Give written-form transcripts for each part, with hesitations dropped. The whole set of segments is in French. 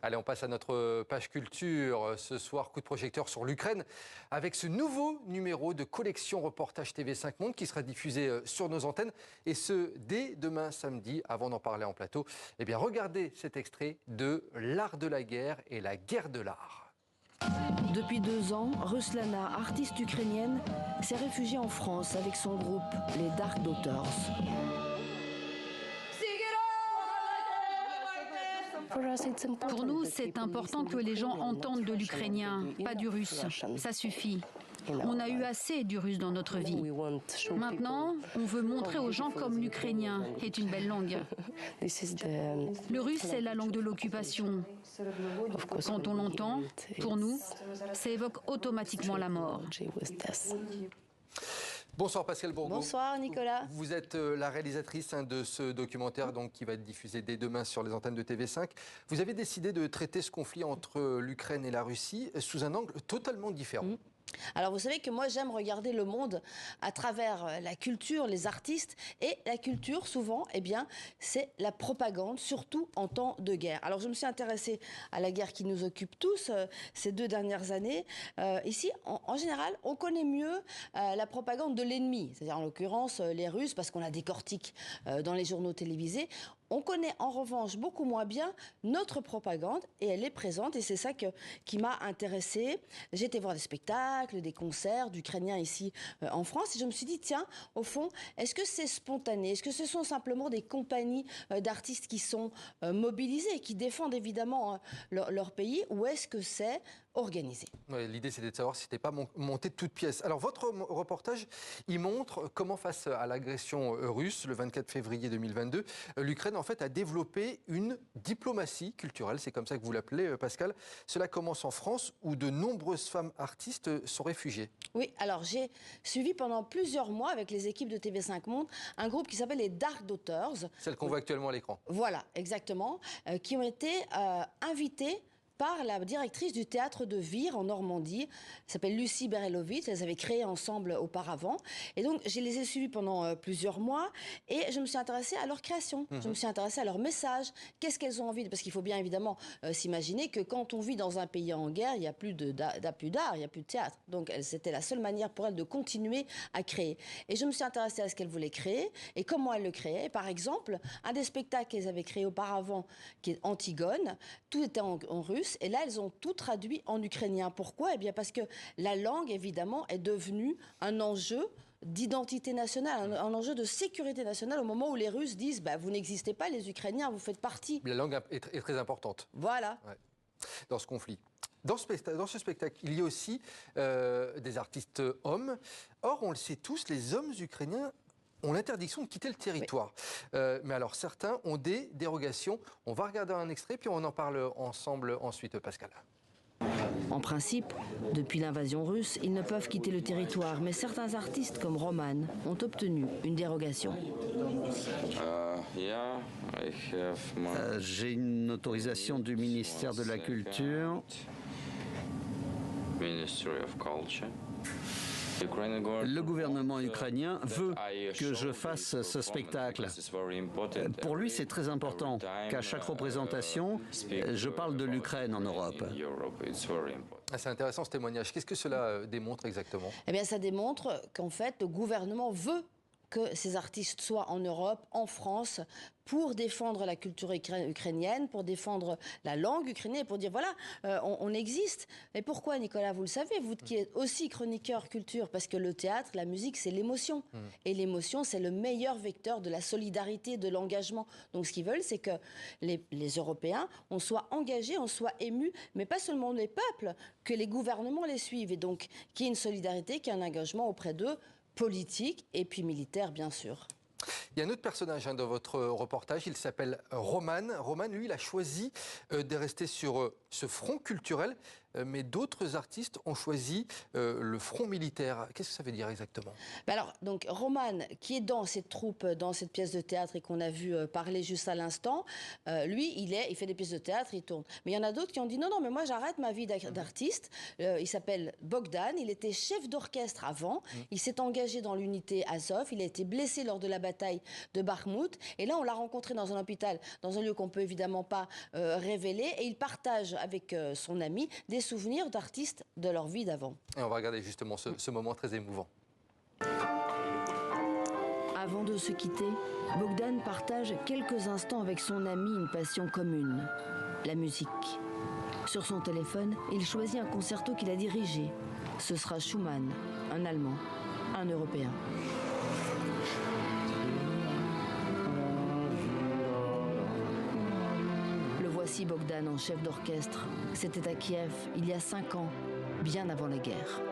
Allez, on passe à notre page culture. Ce soir, coup de projecteur sur l'Ukraine avec ce nouveau numéro de collection reportage TV5 Monde qui sera diffusé sur nos antennes et ce, dès demain samedi. Avant d'en parler en plateau, eh bien, regardez cet extrait de L'art de la guerre et la guerre de l'art. Depuis 2 ans, Ruslana, artiste ukrainienne, s'est réfugiée en France avec son groupe, les Dark Daughters. Pour nous, c'est important que les gens entendent de l'ukrainien, pas du russe. Ça suffit. On a eu assez du russe dans notre vie. Maintenant, on veut montrer aux gens comme l'ukrainien est une belle langue. Le russe, c'est la langue de l'occupation. Quand on l'entend, pour nous, ça évoque automatiquement la mort. Bonsoir Pascal Bourgault. Bonsoir Nicolas. Vous êtes la réalisatrice de ce documentaire qui va être diffusé dès demain sur les antennes de TV5. Vous avez décidé de traiter ce conflit entre l'Ukraine et la Russie sous un angle totalement différent. Alors vous savez que moi j'aime regarder le monde à travers la culture, les artistes, et la culture souvent, eh bien, c'est la propagande, surtout en temps de guerre. Alors je me suis intéressée à la guerre qui nous occupe tous ces 2 dernières années. Ici, en général, on connaît mieux la propagande de l'ennemi, c'est-à-dire en l'occurrence les Russes, parce qu'on la décortique dans les journaux télévisés. On connaît en revanche beaucoup moins bien notre propagande et elle est présente et c'est ça qui m'a intéressée. J'ai été voir des spectacles, des concerts d'Ukrainiens ici en France et je me suis dit tiens, au fond, est-ce que c'est spontané? Est-ce que ce sont simplement des compagnies d'artistes qui sont mobilisées et qui défendent évidemment leur pays ou est-ce que c'est organisé? Ouais, l'idée c'était de savoir si c'était pas monté de toutes pièces. Alors votre reportage, il montre comment face à l'agression russe le 24 février 2022, l'Ukraine en fait a développé une diplomatie culturelle, c'est comme ça que vous l'appelez Pascal. Cela commence en France où de nombreuses femmes artistes sont réfugiées. Oui, alors j'ai suivi pendant plusieurs mois avec les équipes de TV5 Monde un groupe qui s'appelle les Dark Daughters. Celle qu'on voit actuellement à l'écran. Voilà, exactement, qui ont été invitées par la directrice du théâtre de Vire en Normandie, s'appelle Lucie Berelovitch. Elles avaient créé ensemble auparavant. Et donc, je les ai suivies pendant plusieurs mois et je me suis intéressée à leur création. Je me suis intéressée à leur message. Qu'est-ce qu'elles ont envie? Parce qu'il faut bien évidemment s'imaginer que quand on vit dans un pays en guerre, il n'y a plus d'art, il n'y a plus de théâtre. Donc, c'était la seule manière pour elles de continuer à créer. Et je me suis intéressée à ce qu'elles voulaient créer et comment elles le créaient. Par exemple, un des spectacles qu'elles avaient créé auparavant, qui est Antigone, tout était en russe. Et là, elles ont tout traduit en ukrainien. Pourquoi? Eh bien, parce que la langue, évidemment, est devenue un enjeu d'identité nationale, un enjeu de sécurité nationale au moment où les Russes disent bah, « vous n'existez pas, les Ukrainiens, vous faites partie ». La langue est très importante. Voilà. Ouais. Dans ce conflit. Dans ce spectacle, il y a aussi des artistes hommes. Or, on le sait tous, les hommes ukrainiens ont l'interdiction de quitter le territoire. Oui. Mais alors, certains ont des dérogations. On va regarder un extrait, puis on en parle ensemble ensuite, Pascal. En principe, depuis l'invasion russe, ils ne peuvent quitter le territoire, mais certains artistes comme Roman ont obtenu une dérogation. J'ai une autorisation du ministère de la Culture. Le gouvernement ukrainien veut que je fasse ce spectacle. Pour lui, c'est très important qu'à chaque représentation, je parle de l'Ukraine en Europe. C'est intéressant ce témoignage. Qu'est-ce que cela démontre exactement? Eh bien, ça démontre qu'en fait, le gouvernement veut que ces artistes soient en Europe, en France, pour défendre la culture ukrainienne, pour défendre la langue ukrainienne, pour dire voilà, on existe. Et pourquoi, Nicolas, vous le savez, vous qui êtes aussi chroniqueur culture, parce que le théâtre, la musique, c'est l'émotion. Et l'émotion, c'est le meilleur vecteur de la solidarité, de l'engagement. Donc ce qu'ils veulent, c'est que les Européens, on soit engagés, on soit émus, mais pas seulement les peuples, que les gouvernements les suivent. Et donc qu'il y ait une solidarité, qu'il y ait un engagement auprès d'eux, politique et puis militaire, bien sûr. Il y a un autre personnage dans votre reportage, il s'appelle Roman. Roman, lui, il a choisi de rester sur ce front culturel. mais d'autres artistes ont choisi le front militaire. Qu'est-ce que ça veut dire exactement? Alors, donc, Roman, qui est dans cette troupe, dans cette pièce de théâtre et qu'on a vu parler juste à l'instant, lui, il fait des pièces de théâtre, il tourne. Mais il y en a d'autres qui ont dit non, non, mais moi j'arrête ma vie d'artiste. Il s'appelle Bogdan, il était chef d'orchestre avant, il s'est engagé dans l'unité Azov, il a été blessé lors de la bataille de Bakhmout, et là on l'a rencontré dans un hôpital, dans un lieu qu'on peut évidemment pas révéler, et il partage avec son ami des souvenirs d'artistes de leur vie d'avant. Et on va regarder justement ce moment très émouvant. Avant de se quitter, Bogdan partage quelques instants avec son ami une passion commune, la musique. Sur son téléphone, il choisit un concerto qu'il a dirigé. Ce sera Schumann, un Allemand, un Européen. Le voici Bogdan en chef d'orchestre. C'était à Kiev, il y a 5 ans, bien avant la guerre.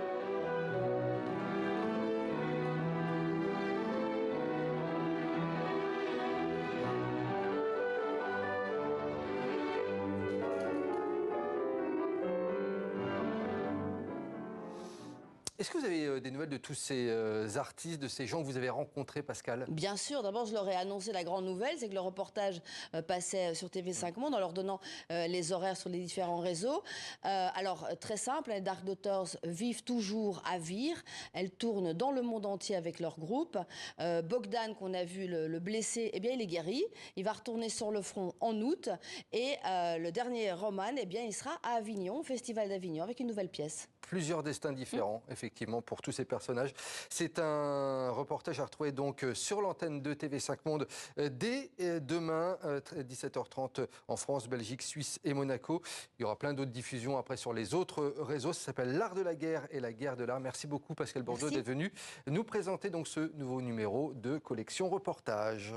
Est-ce que vous avez des nouvelles de tous ces artistes, de ces gens que vous avez rencontrés, Pascal? Bien sûr, d'abord je leur ai annoncé la grande nouvelle, c'est que le reportage passait sur TV5 Monde en leur donnant les horaires sur les différents réseaux. Alors très simple, les Dark Daughters vivent toujours à Vire, elles tournent dans le monde entier avec leur groupe. Bogdan, qu'on a vu le blessé, eh bien il est guéri, il va retourner sur le front en août. Et le dernier Roman, eh bien il sera à Avignon, au Festival d'Avignon, avec une nouvelle pièce. Plusieurs destins différents, effectivement, pour tous ces personnages. C'est un reportage à retrouver donc sur l'antenne de TV5 Monde dès demain, 17h30 en France, Belgique, Suisse et Monaco. Il y aura plein d'autres diffusions après sur les autres réseaux. Ça s'appelle L'Art de la guerre et la guerre de l'art. Merci beaucoup, Pascal Bordeaux, d'être venu nous présenter donc ce nouveau numéro de Collection Reportage.